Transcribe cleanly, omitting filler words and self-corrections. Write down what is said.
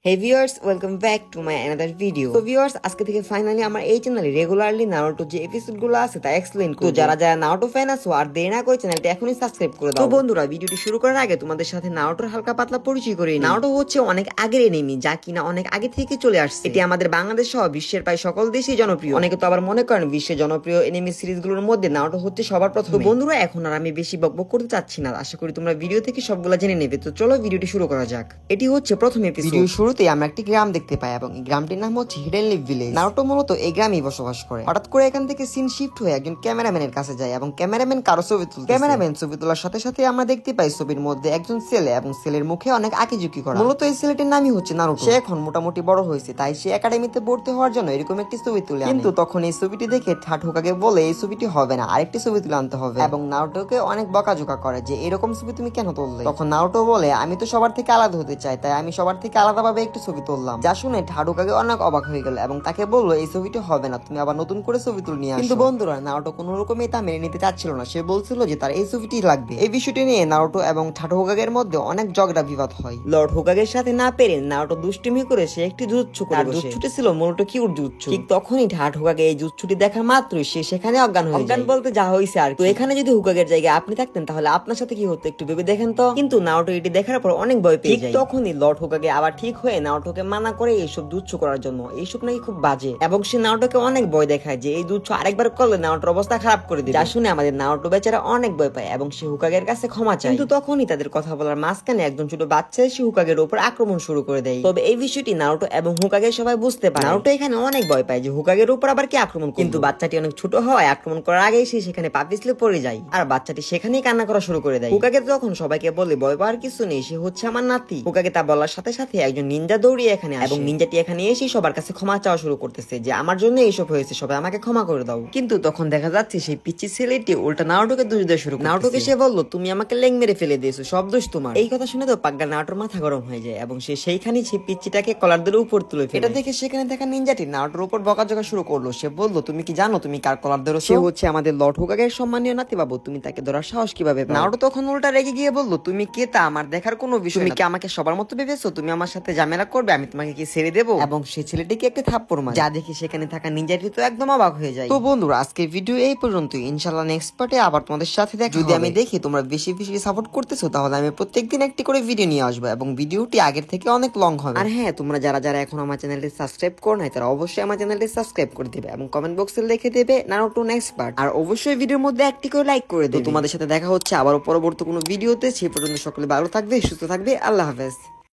Hey viewers, welcome back to my another video. তো viewers, আজকে থেকে ফাইনালি আমার এই চ্যানেলে রেগুলারলি নারুটো যে এপিসোডগুলো আছে তা এক্সপ্লেইন করব। তো যারা নারুটো ফ্যান আছো আর দেরি না করে চ্যানেলটা এখনই সাবস্ক্রাইব করে দাও। তো বন্ধুরা, ভিডিওটি শুরু করার আগে তোমাদের সাথে নারুটোর হালকা পাতলা পরিচয় করে নিই। নারুটো হচ্ছে অনেক আগের এনিমি, যা কিনা অনেক আগে থেকে চলে আসছে। এটি আমাদের বাংলাদেশ সহ বিশ্বের প্রায় সকল দেশেই জনপ্রিয়। অনেকে তো আবার মনে করেন বিশ্বের জনপ্রিয় এনিমি সিরিজগুলোর মধ্যে নারুটো হচ্ছে সবার প্রথম। তো বন্ধুরা, এখন আর আমি বেশি বকবক করতে চাচ্ছি না, আশা করি তোমরা ভিডিও থেকে সবগুলো জেনে নেবে। তো চলো ভিডিওটি শুরু করা যাক। এটি হচ্ছে প্রথম এপিসোড। ভিডিও শুরুতে আমরা একটি গ্রাম দেখতে পাই এবং এই গ্রামটির নাম হচ্ছে হিডেন লিভ ভিলেজ। নারুটো মূলত এই গ্রামেই বসবাস করে। হঠাৎ করে এখান থেকে সিন শিফট হয়ে একজন ক্যামেরাম্যানের কাছে যায় এবং ক্যামেরাম্যান কারো ছবি তুলছে। ক্যামেরাম্যান ছবি তোলার সাথে সাথে আমরা দেখতে পাই ছবির মধ্যে একজন ছেলে এবং ছেলের মুখে অনেক আঁকিঝুঁকি করা। মূলত এই ছেলেটির নামই হচ্ছে নারুটো। সে এখন মোটামুটি বড় হয়েছে, তাই সে একাডেমিতে ভর্তি হওয়ার জন্য এরকম একটি ছবি তুলে আনে। কিন্তু তখন এই ছবিটি দেখে ঠাটুকাকে বলে এই ছবিটি হবে না, আরেকটি ছবি তুলে আনতে হবে এবং নারুটোকে অনেক বকাঝোকা করে যে এরকম ছবি তুমি কেন তুললে। তখন নারুটো বলে আমি তো সবার থেকে আলাদা হতে চাই, তাই আমি সবার থেকে আলাদাভাবে একটু ছবি তুললাম। যা শুনে ঠাটুকাকে অনেক অবাক হয়ে গেল এবং তাকে বললো এই ছবিটি হবে না, তুমি আবার নতুন করে ছবি তুলে নিয়ে আসো। কিন্তু বন্ধুরা, নারুটো কোনো রকমই তা মেনে নিতে চাচ্ছিল না। সে বলছিল যে তার এই ছবিটি লাগবে। এই বিষয়টি নিয়ে নারুটো এবং ঠাটুকাগের মধ্যে অনেক ঝগড়া বিবাদ হয়। লর্ড হোকাগের সাথে না পেরে নারুটো দুষ্টিমি করে সে একটি জুৎসু করে বসে। জুৎসুটি ছিল মূলত কিউট জুৎসু। ঠিক তখনই ঠাটুকাগে এই জুৎসুটি দেখার মাত্রই সে সেখানে অজ্ঞান হয়ে যায়। অজ্ঞান বলতে যা হইছে আর। তো এখানে যদি হোকাগের জায়গায় আপনি থাকতেন তাহলে আপনার সাথে কি হতো একটু ভেবে দেখেন তো। কিন্তু নারুটো এটি দেখার পর অনেক ভয় পেয়ে যায়। তখনই লর্ড হোকাগে আবার ঠিক হয়ে নারুটোকে মানা করে এইসব জুৎসু করার জন্য। এইসব নাকি খুব বাজে এবং সে নারুটোকে অনেক ভয় দেখায় যে এই জুৎসু আরেকবার করলে নারুটোর অবস্থা খারাপ করে দিবে। যা শুনে আমাদের নারুটো বেচারা অনেক ভয় পায় এবং সে হোকাগের কাছে ক্ষমা চায়। কিন্তু তখনই তাদের কথা বলার মাঝখানে একজন ছোট বাচ্চা এসে হোকাগের উপর আক্রমণ শুরু করে দেয়। তবে এই বিষয়টি নারুটো এবং হোকাগে সবাই বুঝতে পারে। নারুটো এখানে অনেক ভয় পায় যে হোকাগের উপর আবার কি আক্রমণ করবে। কিন্তু বাচ্চাটি অনেক ছোট হওয়ায় আক্রমণ করার আগেই সে সেখানে পা পিছলে পড়ে যায় আর বাচ্চাটি সেখানেই কান্না করা শুরু করে দেয়। হোকাগে তখন সবাইকে বলে ভয় পাওয়ার কিছু নেই, সে হচ্ছে আমার নাতি। হোকাগে তা বলার সাথে সাথে একজন নিনজা দৌড়িয়ে এখানে আসে এবং নিনজাটি এখানে এসে সবার কাছে ক্ষমা চাওয়া শুরু করতেছে যে আমার জন্য এইসব হয়েছে, সবাই আমাকে ক্ষমা করে দাও। কিন্তু তখন দেখা যাচ্ছে সেই পিচ্চি ছেলেটি উল্টা নারুটোকে দোষ দেওয়া শুরু করে। নারুটোকে সে বললো তুমি আমাকে লেং মেরে ফেলে দিয়েছো, সব দোষ তোমার। এই কথা শুনে তো পাগ্গা নারুটোর মাথা গরম হয়ে যায় এবং সে সেইখানেই সেই পিচ্চিটাকে কলার ধরে উপর তুলে ফেলে। এটা দেখে সেখানে থাকা নিনজাটি নারুটোর উপর বকাঝকা শুরু করলো। সে বললো তুমি কি জানো তুমি কার কলার ধরেছো? সে হচ্ছে আমাদের লর্ড হোকাগের সম্মানীয় নাতি বাবু, তুমি তাকে ধরার সাহস কিভাবে পাও? নারুটো তখন উল্টা রেগে গিয়ে বললো তুমি কে তা আমার দেখার কোনো বিষয়? তুমি কি আমাকে সবার মতো ভেবেছো? তুমি আমার সাথে ঝামেলা করবে, আমি তোমাকে কি ছেড়ে দেবো? এবং সেই ছেলেটিকে একটা থাপ্পড় মারে, যা দেখে সেখানে থাকা নিনজাটি তো একদম অবাক হয়ে যায়। তো বন্ধুরা, আজকের ভিডিও এই পর্যন্তই। ইনশাআল্লাহ নেক্সট পার্টে আবার তোমাদের সাথে দেখা হবে। যদি আমি দেখি তোমরা বেশি বেশি সাপোর্ট করতেছো তাহলে আমি প্রত্যেকদিন একটি করে ভিডিও নিয়ে আসবো এবং ভিডিওটি আগের থেকে অনেক লং হবে। আর হ্যাঁ, তোমরা যারা এখন আমার চ্যানেলটি সাবস্ক্রাইব করো নাই তারা অবশ্যই আমার চ্যানেলটি সাবস্ক্রাইব করে দিবে এবং কমেন্ট বক্সে লিখে দেবে নারুটো নেক্সট পার্ট। আর অবশ্যই ভিডিওর মধ্যে একটি করে লাইক করে দেবে। তোমাদের সাথে দেখা হচ্ছে আবার পরবর্তী কোনো ভিডিওতে। সেই পর্যন্ত সকলে ভালো থাকবে, সুস্থ থাকবে। আল্লাহ হাফেজ।